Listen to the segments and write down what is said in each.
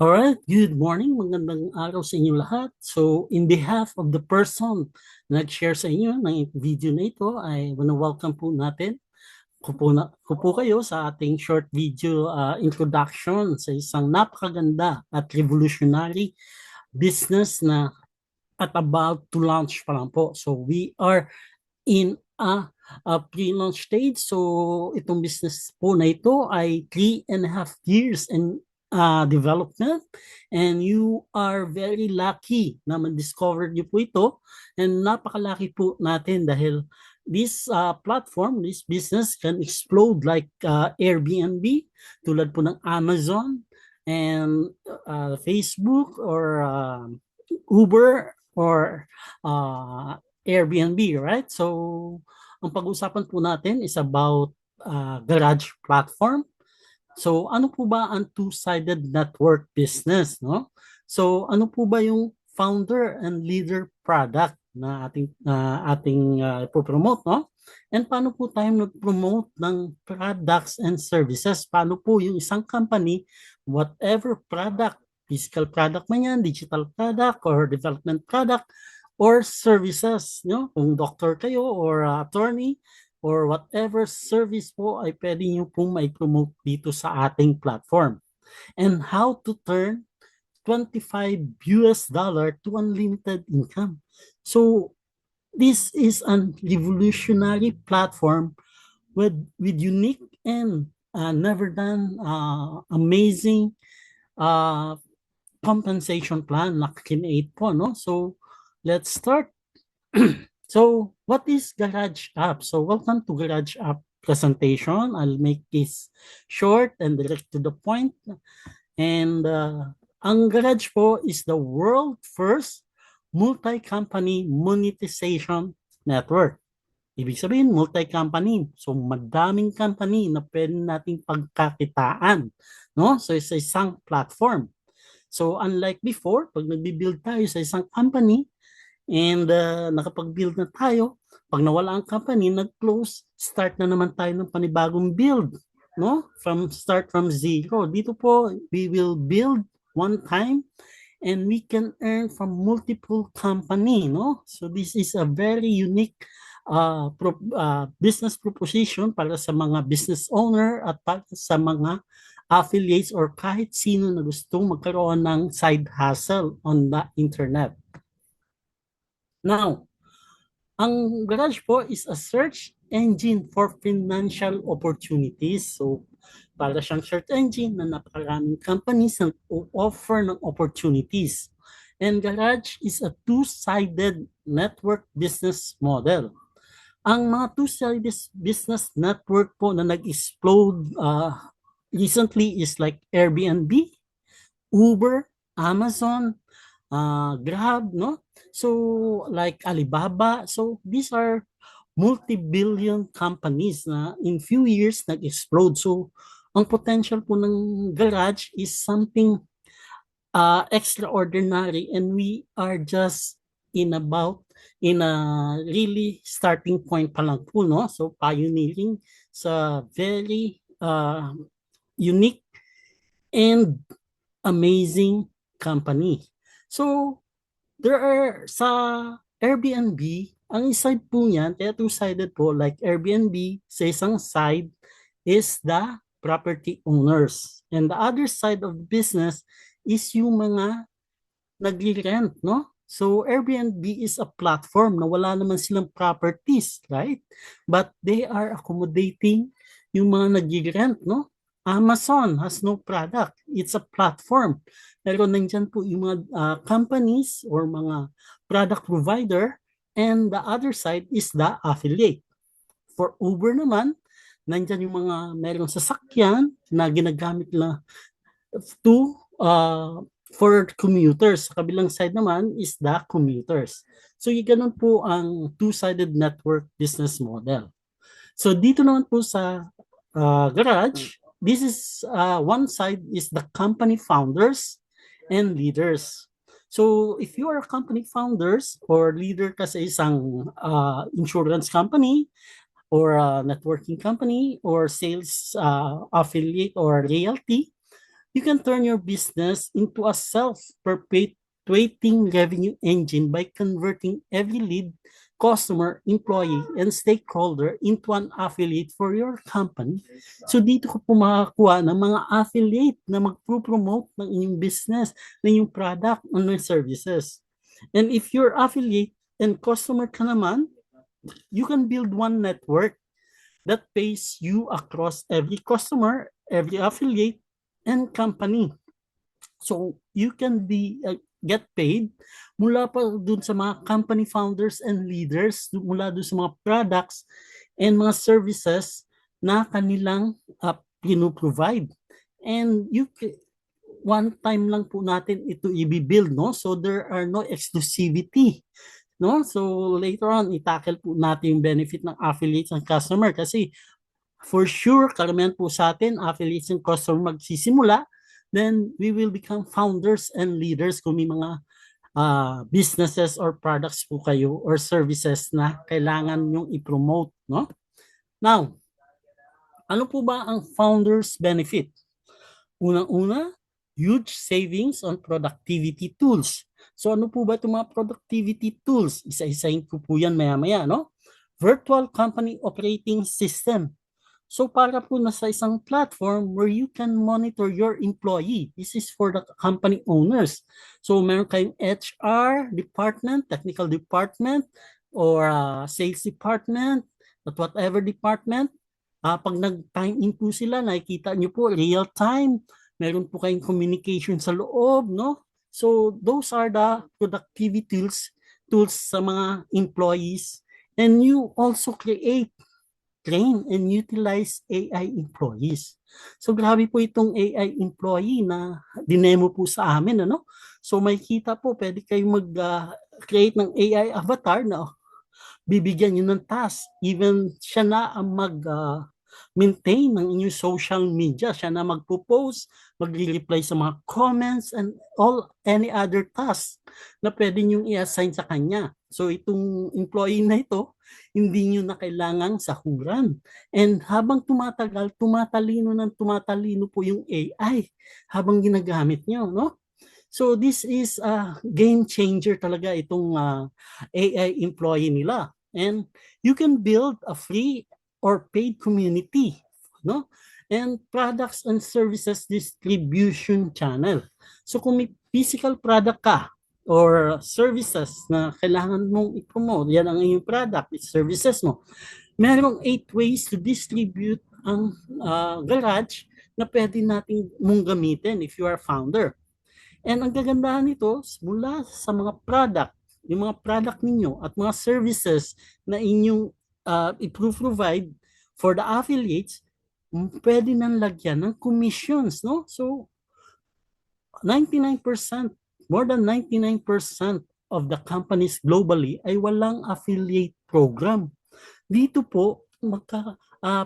Alright, good morning. Magandang araw sa inyo lahat. So, in behalf of the person na nag-share sa inyo ng video na ito, I wanna welcome po natin ko po kayo sa ating short video introduction sa isang napakaganda at revolutionary business na at about to launch pa lang po. So, we are in a pre-launch stage. So, itong business po na ito ay 3.5 years in development, and you are very lucky na ma-discover niyo po ito, and napakalaki po natin dahil this platform, this business can explode like Airbnb, tulad po ng Amazon and Facebook or Uber or Airbnb, right? So, ang pag-usapan po natin is about garage platform. So, ano po ba ang two-sided network business, no? So, ano po ba yung founder and leader product na ating ipopromote, no? And paano po tayo mag-promote ng products and services? Paano po yung isang company, whatever product, physical product man yan, digital product, or development product, or services, no? Kung doctor kayo or attorney, or whatever service po ay pwede nyo pong mai-promote dito sa ating platform. And how to turn $25 to unlimited income. So this is a revolutionary platform with unique and never done amazing uh, compensation plan na kinate po, no? So let's start. So, what is Garage App? So, welcome to Garage App presentation. I'll make this short and direct to the point. And ang Garage po is the world first multi-company monetization network. Ibig sabihin, multi-company. So, madaming company na pwede nating pagkakitaan. No? So, it's isang platform. So, unlike before, pag nagbi-build tayo sa isang company, and nakapag-build na tayo, pag nawala ang company, nag-close, start na naman tayo ng panibagong build, no? Start from zero. Dito po, we will build one time and we can earn from multiple company, no? So this is a very unique business proposition para sa mga business owner at para sa mga affiliates or kahit sino na gustong magkaroon ng side hustle on the internet. Now, ang Garage po is a search engine for financial opportunities. So, para siyang search engine na napakaraming companies na offer ng opportunities. And Garage is a two-sided network business model. Ang mga two-sided business network po na nag-explode recently is like Airbnb, Uber, Amazon, Grab, no? So, like Alibaba. So, these are multi-billion companies na in few years nag-explode. So, ang potential po ng Garage is something extraordinary, and we are just in a really starting point pa lang po, no? So, pioneering sa very unique and amazing company. So, there are sa Airbnb, ang side po niyan, kaya two-sided po, like Airbnb, sa isang side is the property owners. And the other side of the business is yung mga nagli-rent, no? So Airbnb is a platform na wala naman silang properties, right? But they are accommodating yung mga nagli-rent, no? Amazon has no product. It's a platform. Pero nandyan po yung mga companies or mga product provider, and the other side is the affiliate. For Uber naman, nandyan yung mga merong sasakyan na ginagamit nila to for commuters. Sa kabilang side naman is the commuters. So yung ganun po ang two-sided network business model. So dito naman po sa Garage, this is one side is the company founders and leaders. So if you are company founders or leader ka sa isang insurance company or networking company or sales affiliate or realty, You can turn your business into a self-perpetuating revenue engine by converting every lead, customer, employee, and stakeholder into an affiliate for your company. So dito ko po makakuha ng mga affiliate na magpo-promote ng inyong business, ng inyong product, and ng services. And if your affiliate and customer ka naman, you can build one network that pays you across every customer, every affiliate, and company. So you can get paid mula pa dun sa mga company founders and leaders, mula dun sa mga products and mga services na kanilang provide. And one time lang po natin ito i-build, no? So there are no exclusivity, no? So later on, itackle po natin yung benefit ng affiliates and customer kasi for sure, karamihan po sa atin, affiliates and customer magsisimula, then we will become founders and leaders kung may mga businesses or products po kayo or services na kailangan nyong i-promote, no? Now, ano po ba ang founders benefit? Unang-una, huge savings on productivity tools. So ano po ba itong mga productivity tools? Isa-isahin ko po yan maya-maya, no? Virtual company operating system. So para po na sa isang platform where you can monitor your employee. This is for the company owners. So meron kayong HR department, technical department, or sales department, at whatever department. Pag nag-time in po sila, nakikita nyo po real time. Meron po kayong communication sa loob, no? So those are the productivity tools sa mga employees. And you also train and utilize AI employees. So grabe po itong AI employee na dinemo po sa amin, ano? So may kita po, pwede kayong mag-create ng AI avatar na bibigyan nyo ng task. Even siya na ang maintain ng inyong social media. Siya na magpo-post, magre-reply sa mga comments, and any other task na pwede nyo i-assign sa kanya. So itong employee na ito, hindi nyo na kailangang sahuran. And habang tumatagal, tumatalino po yung AI habang ginagamit nyo, no? So this is a game changer talaga itong AI employee nila. And you can build a free or paid community, no? And products and services distribution channel. So kung may physical product ka or services na kailangan mong i-promote, yan ang inyong product, services mo. Merong 8 ways to distribute ang garage na pwede nating mong gamitin if you are founder. And ang gagandahan nito, mula sa mga product, yung mga product ninyo at mga services na inyong i-provide for the affiliates, pwede nang lagyan ng commissions, no? So, 99%, more than 99% of the companies globally ay walang affiliate program. Dito po,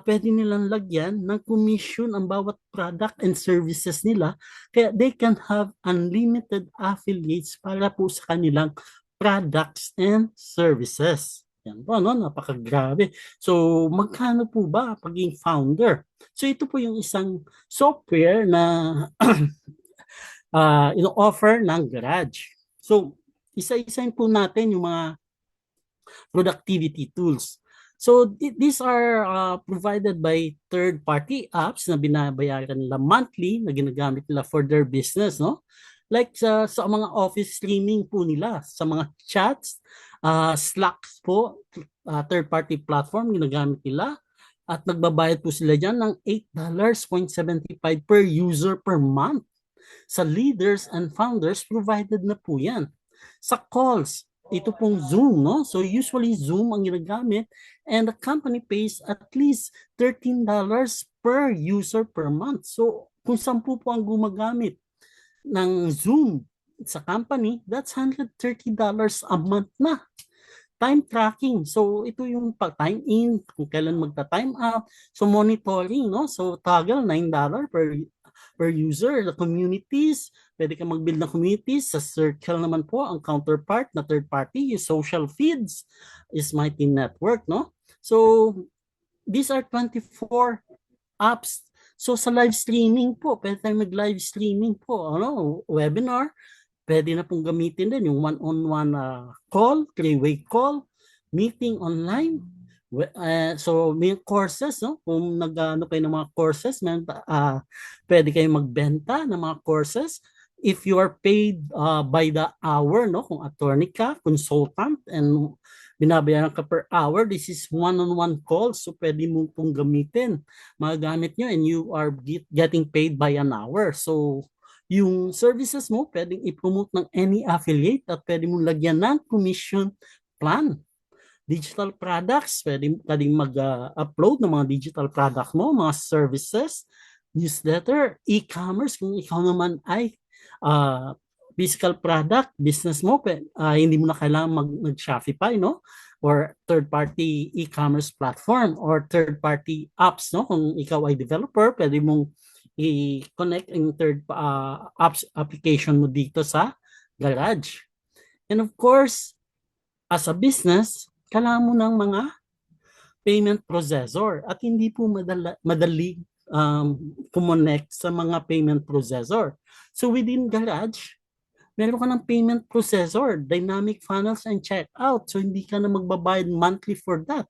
pwede nilang lagyan ng commission ang bawat product and services nila, kaya they can have unlimited affiliates para po sa kanilang products and services. Yan po, no? Napakagrabe. So, magkano po ba paging founder? So, ito po yung isang software na ino-offer ng Garage. So, isa-isahin po natin yung mga productivity tools. So these are provided by third-party apps na binabayaran nila monthly na ginagamit nila for their business, no? Like sa mga office streaming po nila, sa mga chats, Slack po, third-party platform ginagamit nila, at nagbabayad po sila dyan ng $8.75 per user per month. Sa leaders and founders, provided na po yan. Sa calls, ito pong Zoom, no? So usually Zoom ang ginagamit, and the company pays at least $13 per user per month. So kung 10 po ang gumagamit ng Zoom sa company, that's $130 a month na. Time tracking. So ito yung pag-time in, kung kailan magta-time out. So monitoring, no? So toggle $9 per user. The communities, pwede ka mag-build ng communities. Sa Circle naman po, ang counterpart na third party, yung social feeds is Mighty Network, no? So, these are 24 apps So sa live streaming po, pwede tayo mag-live streaming po, webinar, pwede na pong gamitin din yung one-on-one call, three-way call, meeting online. So may courses, no? Kung nag-ano kayo ng mga courses, pwede kayong magbenta ng mga courses. If you are paid by the hour, no? Kung attorney ka, consultant, and binabayaran ka per hour, this is one-on-one calls, so pwede mo pong gamitin. Magagamit nyo and you are getting paid by an hour. So yung services mo, pwedeng i-promote ng any affiliate at pwede mong lagyan ng commission plan. Digital products, pwede ka din mag-upload ng mga digital product mo, mga services, newsletter, e-commerce, kung ikaw naman ay physical product, business mo, hindi mo na kailangan mag-Shopify, no? Or third-party e-commerce platform or third-party apps, no? Kung ikaw ay developer, pwede mong i-connect yung third apps application mo dito sa Garage. And of course, as a business, kailangan mo ng mga payment processor at hindi po madali connect sa mga payment processor. So within Garage, meron ka ng payment processor, dynamic funnels and checkout. So hindi ka na magbabayad monthly for that.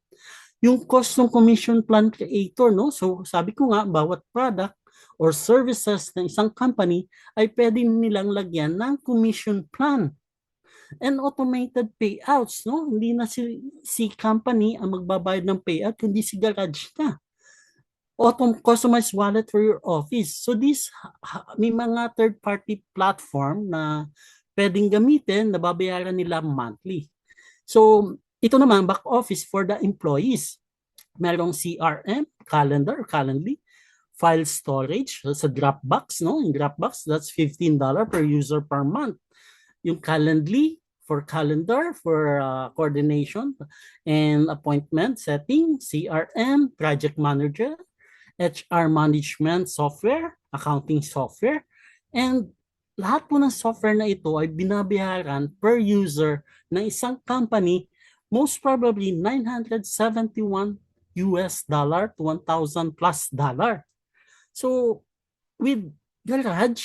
Yung cost ng commission plan creator, no? So sabi ko nga, bawat product or services ng isang company ay pwede nilang lagyan ng commission plan and automated payouts, no? Hindi na si company ang magbabayad ng payout, kundi si Garage na. Customized wallet for your office. So may mga third-party platform na pwedeng gamitin na babayaran nila monthly. So ito naman, back office for the employees. Merong CRM, calendar, Calendly, file storage sa Dropbox, no? Yung Dropbox, that's $15 per user per month. Yung Calendly, for calendar, for coordination and appointment setting, CRM, project manager, HR management software, accounting software, and lahat po ng software na ito ay binabayaran per user ng isang company, most probably $971 to $1,000 plus dollar. So with Garage,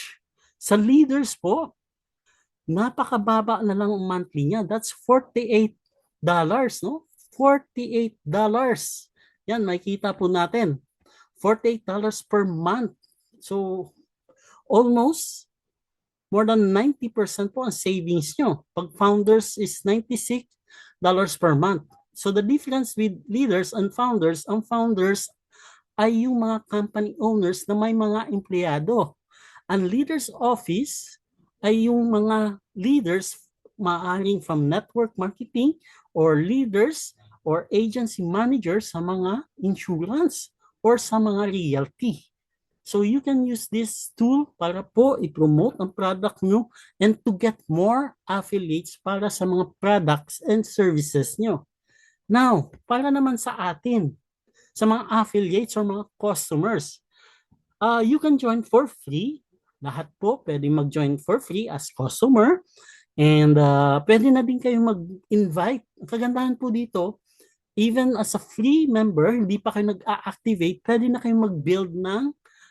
sa leaders po, napakababa na lang ang monthly niya. That's $48, no? $48. Yan, makikita po natin. $48 per month. So, almost more than 90% po ang savings nyo. Pag founders is $96 per month. So, the difference with leaders and founders, ang founders ay yung mga company owners na may mga empleyado. Ang leaders office ay yung mga leaders maaring from network marketing or leaders or agency managers sa mga insurance or sa mga realty. So you can use this tool para po i-promote ang product nyo and to get more affiliates para sa mga products and services nyo. Now, para naman sa atin, sa mga affiliates or mga customers, you can join for free. Lahat po pwede mag-join for free as customer. And pwede na din kayo mag-invite. Ang kagandahan po dito, even as a free member, hindi pa kayo nag-activate, pwede na kayo mag-build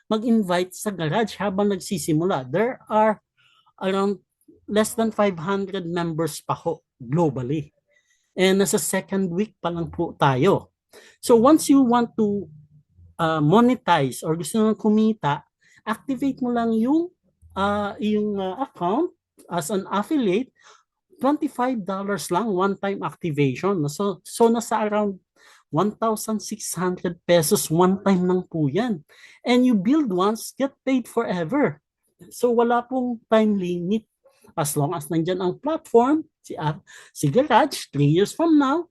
mag-invite sa Garage habang nagsisimula. There are around less than 500 members pa ho globally. And nasa second week pa lang po tayo. So once you want to monetize or gusto nang kumita, activate mo lang yung account as an affiliate. $25 lang one-time activation. So nasa around 1,600 pesos one time lang po yan. And you build once, get paid forever. So wala pong time limit. As long as nandyan ang platform, si Garage, 3 years from now,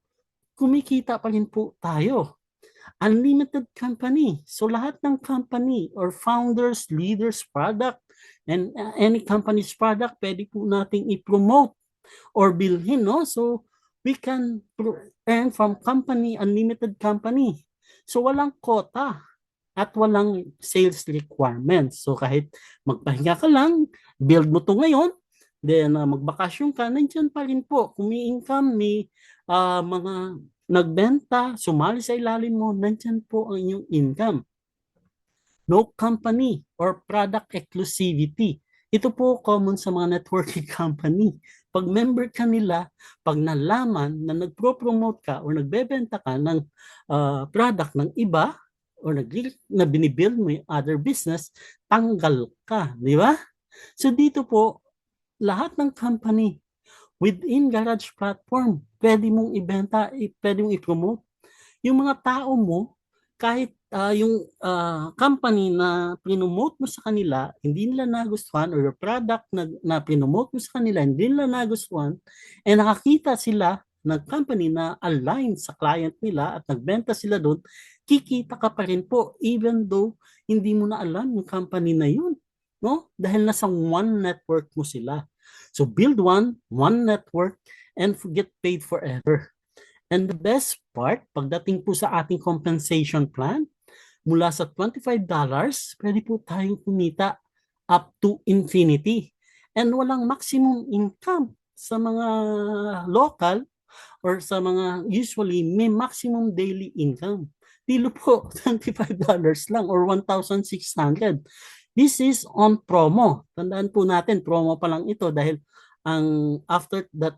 kumikita pa rin po tayo. Unlimited company. So lahat ng company or founders, leaders, product, and any company's product, pwede po nating i-promote or bilhin, no? So we can earn from company, unlimited company. So walang quota at walang sales requirements. So kahit magpahinga ka lang, build mo to ngayon, then magbakasyon ka, nandiyan pa rin po. Kung may income, may mga nagbenta, sumali sa ilalim mo, nandiyan po ang inyong income. no company or product exclusivity. Ito po common sa mga networking company. Pag member ka nila, pag nalaman na nagpro-promote ka o nagbebenta ka ng product ng iba or na binibuild mo yung other business, tanggal ka, di ba? So dito po, lahat ng company within Garage Platform, pwede mong ibenta, pwede mong i-promote. Yung mga tao mo, kahit yung company na pinomote mo sa kanila, hindi nila nagustuhan, or your product na pinomote mo sa kanila, hindi nila nagustuhan, nakakita sila ng company na aligned sa client nila at nagbenta sila doon, kikita ka pa rin po even though hindi mo na alam yung company na yun. No? Dahil nasa one network mo sila. So build one network, and get paid forever. And the best part, pagdating po sa ating compensation plan, mula sa $25, pwede po tayong kumita up to infinity. And walang maximum income sa mga local or sa mga usually may maximum daily income. Dilo po, $25 lang or 1,600. This is on promo. Tandaan po natin, promo pa lang ito dahil ang after that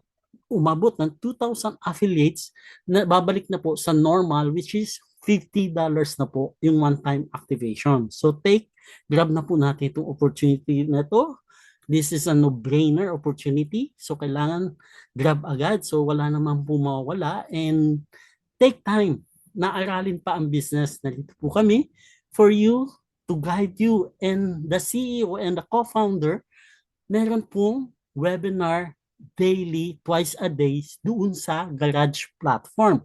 umabot ng 2,000 affiliates, na babalik na po sa normal, which is $50 na po yung one-time activation. So grab na po natin itong opportunity na ito. This is a no-brainer opportunity. So kailangan grab agad. So wala namang po mawawala. And take time. Naaralin pa ang business. Nandito po kami for you, to guide you. And the CEO and the co-founder, meron pong webinar daily, twice a day doon sa Garage Platform.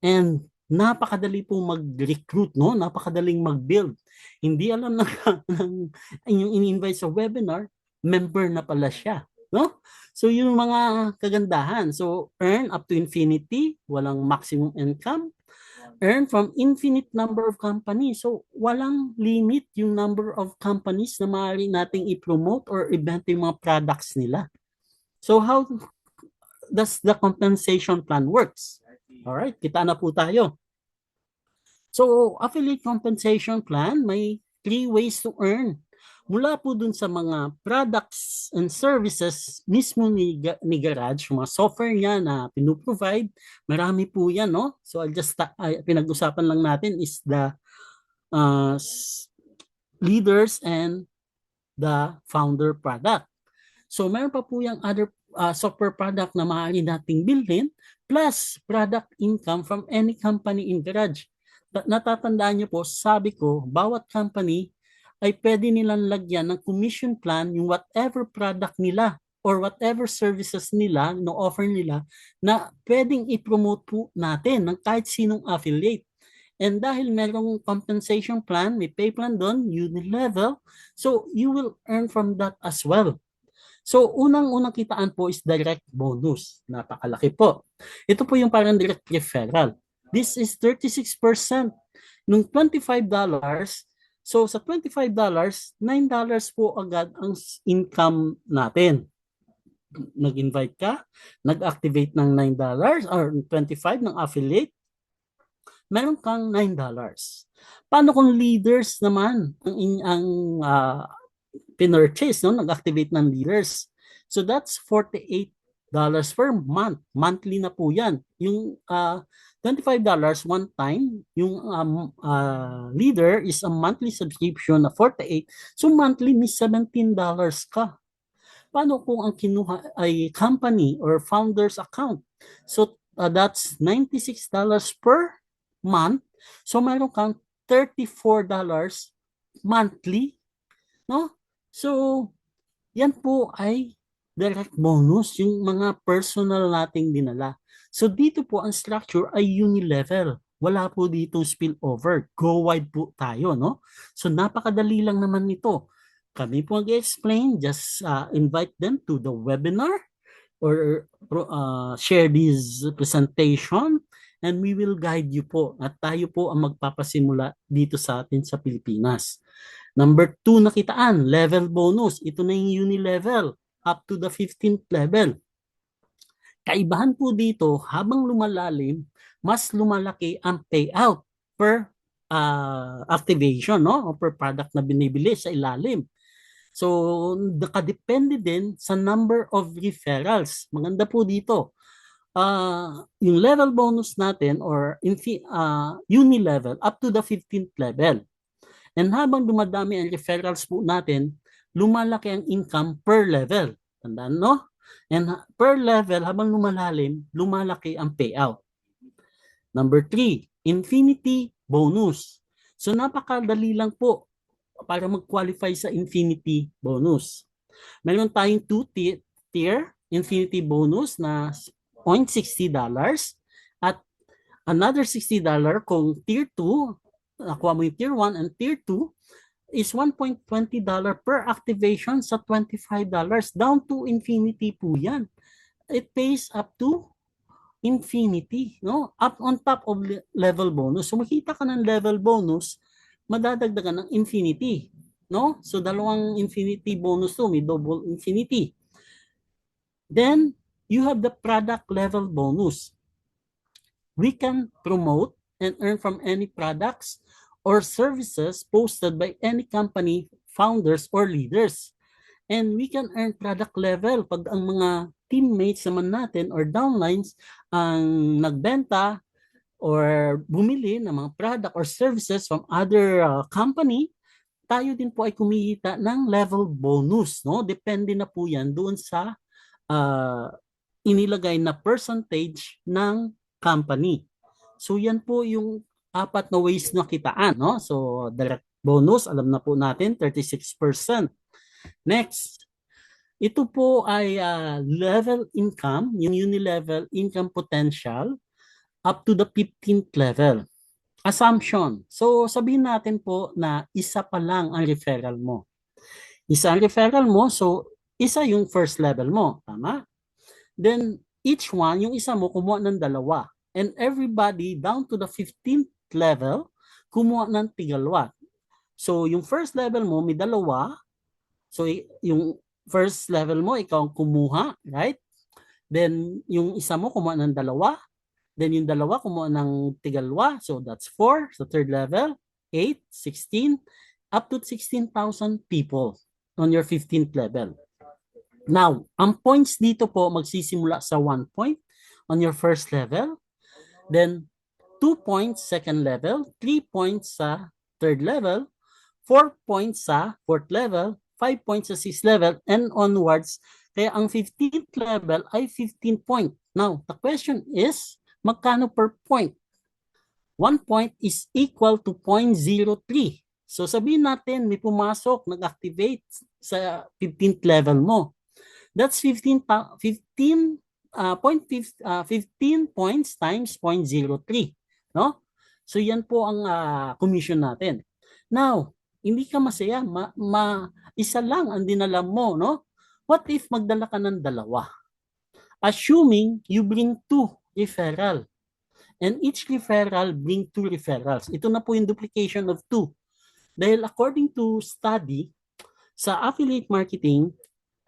And napakadali po mag-recruit, no? Napakadaling mag-build. Hindi alam ng inyong in-invite sa webinar, member na pala siya, no? So yung mga kagandahan. So earn up to infinity, walang maximum income. Earn from infinite number of companies. So walang limit yung number of companies na maaari nating i-promote or ibenta yung mga products nila. So how does the compensation plan works? All right, kita na po tayo. So affiliate compensation plan, may 3 ways to earn. Mula po dun sa mga products and services mismo ni Garage, mga software niya na pinuprovide, marami po yan, no? So I'll just, pinag-usapan lang natin is the uh, leaders and the founder product. So meron pa po yung other software product na maaari nating bilhin, plus product income from any company in Garage. Natatandaan niyo po, sabi ko, bawat company ay pwede nilang lagyan ng commission plan yung whatever product nila or whatever services nila, no offer nila, na pwedeng i-promote po natin ng kahit sinong affiliate. And dahil merong compensation plan, may pay plan doon, unilevel, so you will earn from that as well. So, unang-unang kitaan po is direct bonus. Napakalaki po. Ito po yung parang direct referral. This is 36%. Nung $25, so sa $25, $9 po agad ang income natin. Nag-invite ka, nag-activate ng $9 or 25 ng affiliate, meron kang $9. Paano kung leaders naman ang pinurchase, no? Nag-activate ng leaders. So that's $48 per month. Monthly na po yan. Yung $25 one time, yung leader is a monthly subscription na 48. So monthly may $17 ka. Paano kung ang kinuha ay company or founder's account? So that's $96 per month. So mayroon kang $34 monthly, no? So, yan po ay direct bonus, yung mga personal nating dinala. So, dito po ang structure ay unilevel. Wala po dito spillover. Go wide po tayo, no? So, napakadali lang naman nito. Kami po mag-explain. Just invite them to the webinar or share this presentation, and we will guide you po. At tayo po ang magpapasimula dito sa atin sa Pilipinas. Number 2 na kitaan, level bonus. Ito na yung unilevel up to the 15th level. Kaibahan po dito, habang lumalalim, mas lumalaki ang payout per activation, no? O per product na binibili sa ilalim. So, nakadepende din sa number of referrals. Maganda po dito. Yung level bonus natin or uni level up to the 15th level. And habang dumadami ang referrals po natin, lumalaki ang income per level. Tandaan, no? And per level, habang lumalalim, lumalaki ang payout. Number 3, infinity bonus. So napakadali lang po para mag-qualify sa infinity bonus. Meron tayong 2-tier infinity bonus na $0.60 at another $60 kung tier 2, nakuha mo yung tier 1 and tier 2 is $1.20 per activation sa $25 down to infinity po yan. It pays up to infinity, no? Up on top of level bonus. So makita ka ng level bonus, madadagdagan ng infinity, no? So dalawang infinity bonus to, may double infinity. Then you have the product level bonus. We can promote and earn from any products or services posted by any company founders or leaders. And we can earn product level pag ang mga teammates naman natin or downlines ang nagbenta or bumili ng mga product or services from other company, tayo din po ay kumikita ng level bonus, no? Depende na po yan doon sa inilagay na percentage ng company. So yan po yung 4 na ways na kitaan, no? So direct bonus, alam na po natin, 36%. Next, ito po ay level income, yung uni-level income potential up to the 15th level. Assumption. So sabihin natin po na isa pa lang ang referral mo. Isa ang referral mo, so isa yung first level mo. Tama? Then each one, yung isa mo, kumuha ng dalawa. And everybody down to the 15th level, kumuha ng tigalwa. So yung first level mo, may dalawa. So yung first level mo, ikaw ang kumuha, right? Then yung isa mo, kumuha ng dalawa. Then yung dalawa, kumuha ng tigalwa. So that's 4 sa third level, 8, 16, up to 16,000 people on your 15th level. Now, ang points dito po magsisimula sa 1 point on your first level, then 2 points second level, 3 points sa third level, 4 points sa fourth level, 5 points sa sixth level, and onwards. Kaya ang 15th level ay 15 point. Now, the question is, magkano per point? 1 point is equal to 0.03. So sabihin natin may pumasok, nag-activate sa 15th level mo. That's 15 points times 0.03, no? So yan po ang commission natin. Now, hindi ka masaya, isa lang ang dinala mo, no? What if magdala ka ng dalawa? Assuming you bring 2 referral. And each referral bring 2 referrals. Ito na po yung duplication of 2. Dahil according to study, sa affiliate marketing,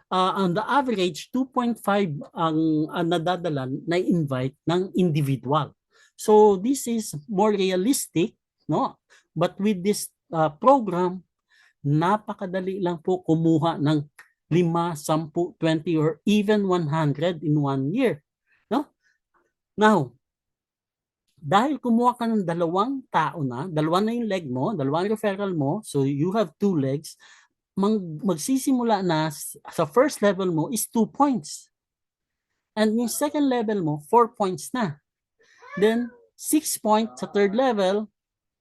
on the average, 2.5 ang nadadalan na invite ng individual. So this is more realistic, no? But with this program, napakadali lang po kumuha ng 5, 10, 20, or even 100 in 1 year. No? Now, dahil kumuha ka ng dalawang tao na, dalawa na yung leg mo, dalawang referral mo, so you have 2 legs, magsisimula na sa first level mo is 2 points. And yung second level mo, 4 points na. Then, 6 points sa third level,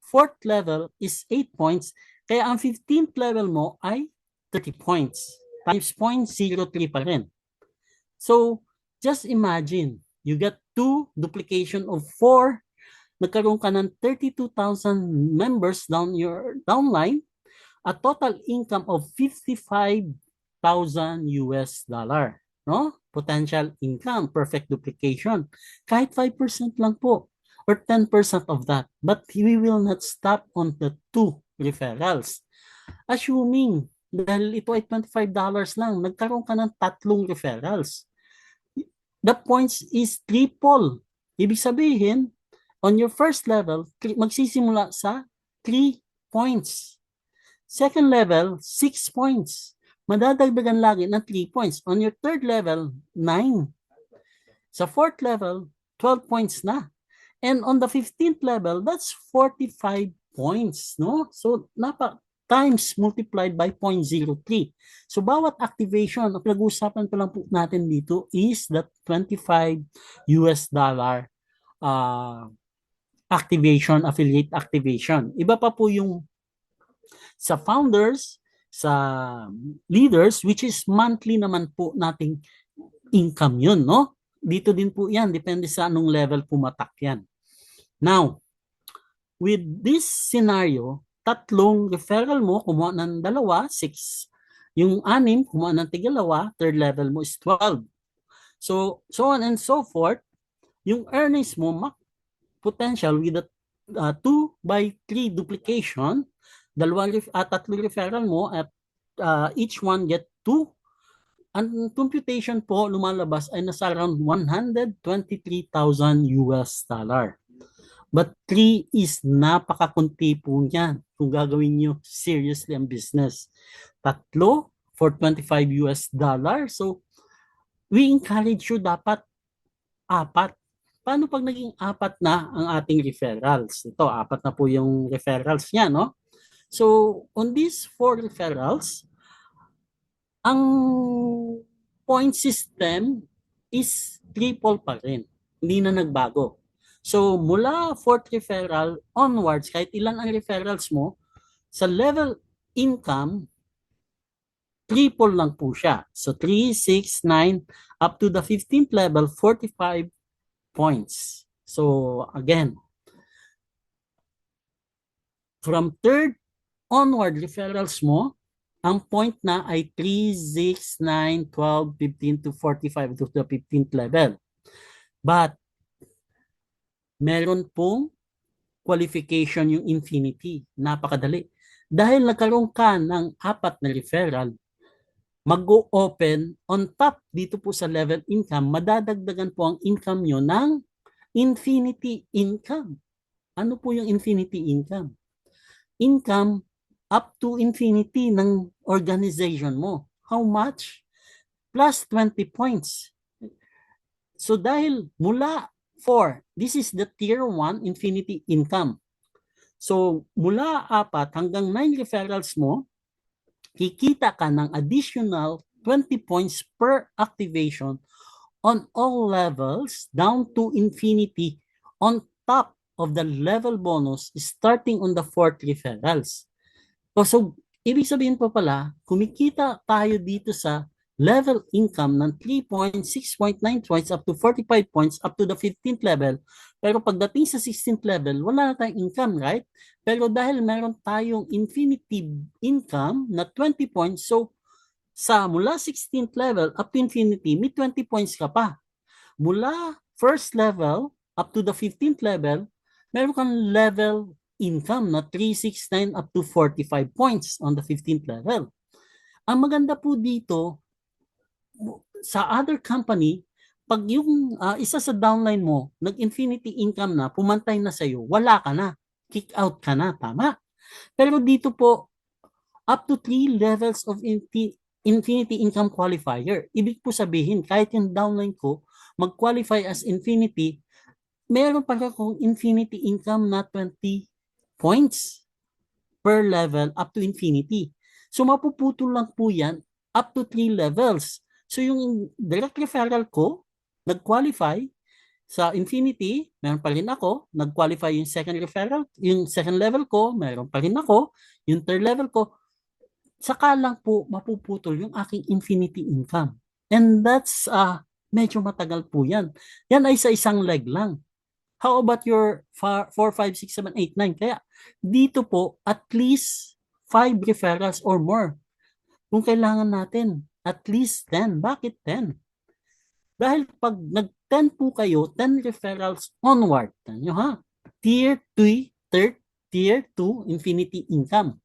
fourth level is 8 points. Kaya ang 15th level mo ay 30 points. Times 0.03 pa rin. So, just imagine, you get 2 duplication of 4. Nagkaroon ka ng 32,000 members down your downline, a total income of 55,000 US dollar, no? Potential income, perfect duplication. Kahit 5% lang po or 10% of that. But we will not stop on the 2 referrals. Assuming dahil ito ay $25 lang, nagkaroon ka ng 3 referrals. The points is triple. Ibig sabihin, on your first level, magsisimula sa 3 points. Second level, 6 points. Madadagdagan lagi ng 3 points. On your third level, 9. Sa fourth level, 12 points na. And on the 15th level, that's 45 points, no? So, times multiplied by 0.03. So, bawat activation, ang pinag-uusapan pa lang po natin dito is that 25 US dollar activation, affiliate activation. Iba pa po yung sa founders, sa leaders, which is monthly naman po nating income yun, no? Dito din po yan, depende sa anong level pumatak yan. Now, with this scenario, tatlong referral mo, kumuha ng 2, 6. Yung 6, kumuha ng tigalawa, third level mo is 12. So on and so forth, yung earnings mo, potential with a 2/3 duplication, tatlong referral mo at each one get 2. Ang computation po lumalabas ay nasa around 123,000 US dollar. But 3 is napakakunti po niyan kung gagawin nyo seriously ang business. 3 for 25 US dollar. So, we encourage you dapat 4. Paano pag naging 4 na ang ating referrals? Ito, 4 na po yung referrals niya, no? So, on these 4 referrals, ang point system is triple pa rin. Hindi na nagbago. So, mula 4th referral onwards, kahit ilan ang referrals mo, sa level income, triple lang po siya. So, 3, 6, 9, up to the 15th level, 45 points. So, again, from 3rd onward referrals mo, ang point na ay 3, 6, 9, 12, 15 to 45 to the 15th level. But, meron pong qualification yung infinity. Napakadali. Dahil nagkaroon ka ng 4 na referral, mag-o-open on top dito po sa level income, madadagdagan po ang income nyo ng infinity income. Ano po yung infinity income? Income up to infinity ng organization mo. How much? Plus 20 points. So dahil mula 4, this is the tier 1 infinity income. So mula 4 hanggang 9 referrals mo, kikita ka ng additional 20 points per activation on all levels down to infinity on top of the level bonus starting on the 4th referrals. So, ibig sabihin po pala, kumikita tayo dito sa level income ng 3 points, 6.9 points, up to 45 points, up to the 15th level. Pero pagdating sa 16th level, wala na tayong income, right? Pero dahil meron tayong infinity income na 20 points, so sa mula 16th level up to infinity, may 20 points ka pa. Mula first level up to the 15th level, meron kang level income na 369 up to 45 points on the 15th level. Ang maganda po dito, sa other company, pag yung isa sa downline mo, nag-infinity income na, pumantay na sa'yo, wala ka na. Kick out ka na, tama? Pero dito po, up to 3 levels of infinity income qualifier. Ibig po sabihin, kahit yung downline ko, mag-qualify as infinity, meron pa akong infinity income na 20 points per level up to infinity. So mapuputol lang po yan up to 3 levels. So yung direct referral ko, nag-qualify sa infinity, meron pa rin ako, nag-qualify yung second referral, yung second level ko, meron pa rin ako, yung third level ko, saka lang po mapuputol yung aking infinity income. And that's medyo matagal po yan. Yan ay sa isang leg lang. How about your 4, 5, 6, 7, 8, 9? Kaya dito po, at least 5 referrals or more. Kung kailangan natin, at least 10. Bakit 10? Dahil pag nag-10 po kayo, 10 referrals onward. Tanyo ha? Tier 2, Tier 2, infinity income.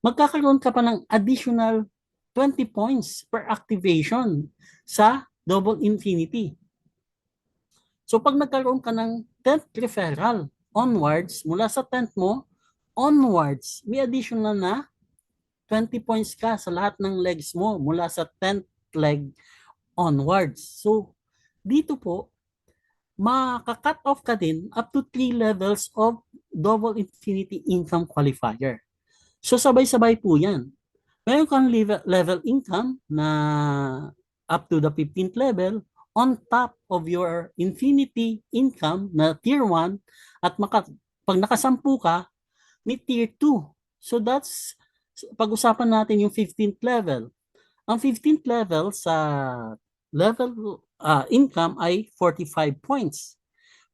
Magkakaroon ka pa ng additional 20 points per activation sa double infinity. So pag nagkaroon ka ng 10th referral onwards, mula sa 10th mo, onwards, may additional na 20 points ka sa lahat ng legs mo mula sa 10th leg onwards. So, dito po, maka-cut off ka din up to 3 levels of double infinity income qualifier. So, sabay-sabay po yan. Meron kang level income na up to the 15th level on top of your infinity income na tier 1 at pag nakasampu ka, may tier 2. So that's, pag-usapan natin yung 15th level. Ang 15th level sa level income ay 45 points.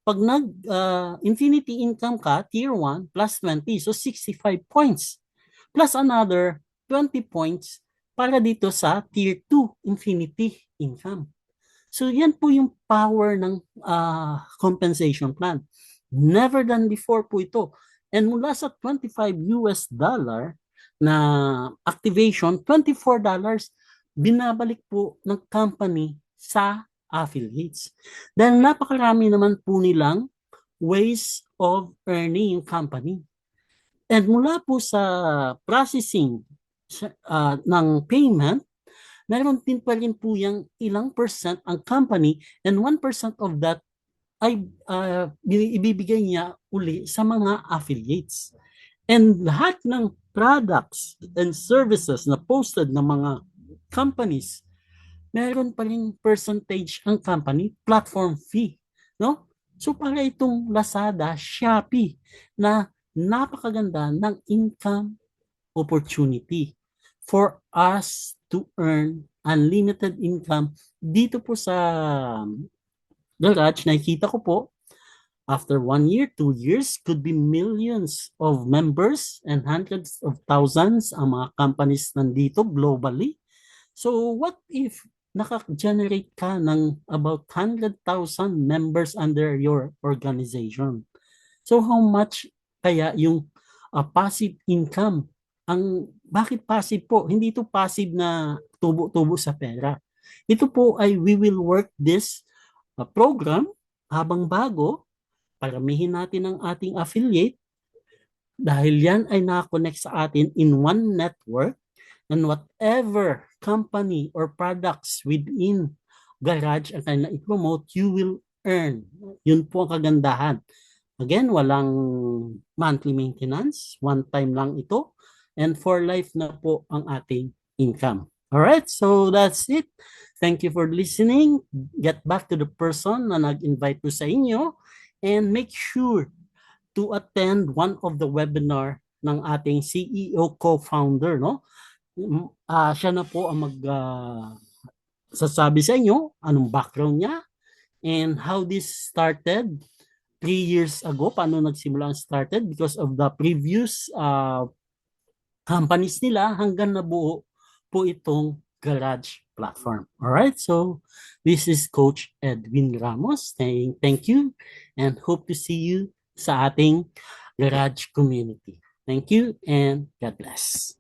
Pag nag-infinity income ka, tier 1 plus 20, so 65 points. Plus another 20 points para dito sa tier 2 infinity income. So yan po yung power ng compensation plan. Never done before po ito. And mula sa $25 na activation, $24 binabalik po ng company sa affiliates. Dahil napakarami naman po nilang ways of earning yung company. And mula po sa processing ng payment, meron din pa rin po yung ilang percent ang company and 1% of that ay ibibigay niya uli sa mga affiliates. And lahat ng products and services na posted ng mga companies, meron pa rin percentage ang company, platform fee. No? So para itong Lazada, Shopee na napakaganda ng income opportunity for us to earn unlimited income dito po sa garage. Nakikita ko po, after 1 year, 2 years, could be millions of members and hundreds of thousands ang mga companies nandito globally. So what if naka-generate ka ng about 100,000 members under your organization? So how much kaya yung passive income? Bakit passive po? Hindi ito passive na tubo-tubo sa pera. Ito po ay we will work this program habang bago, paramihin natin ang ating affiliate dahil yan ay nakakonect sa atin in one network, and whatever company or products within garage ang kanya i-promote, you will earn. Yun po ang kagandahan. Again, walang monthly maintenance, one time lang ito, and for life na po ang ating income. Alright, so that's it. Thank you for listening. Get back to the person na nag-invite po sa inyo and make sure to attend one of the webinar ng ating CEO co-founder, no? Siya na po ang sasabi sa inyo anong background niya and how this started 3 years ago, paano nagsimula ang started because of the previous companies nila hanggang nabuo po itong garage platform. Alright, so this is Coach Edwin Ramos saying thank you and hope to see you sa ating garage community. Thank you and God bless.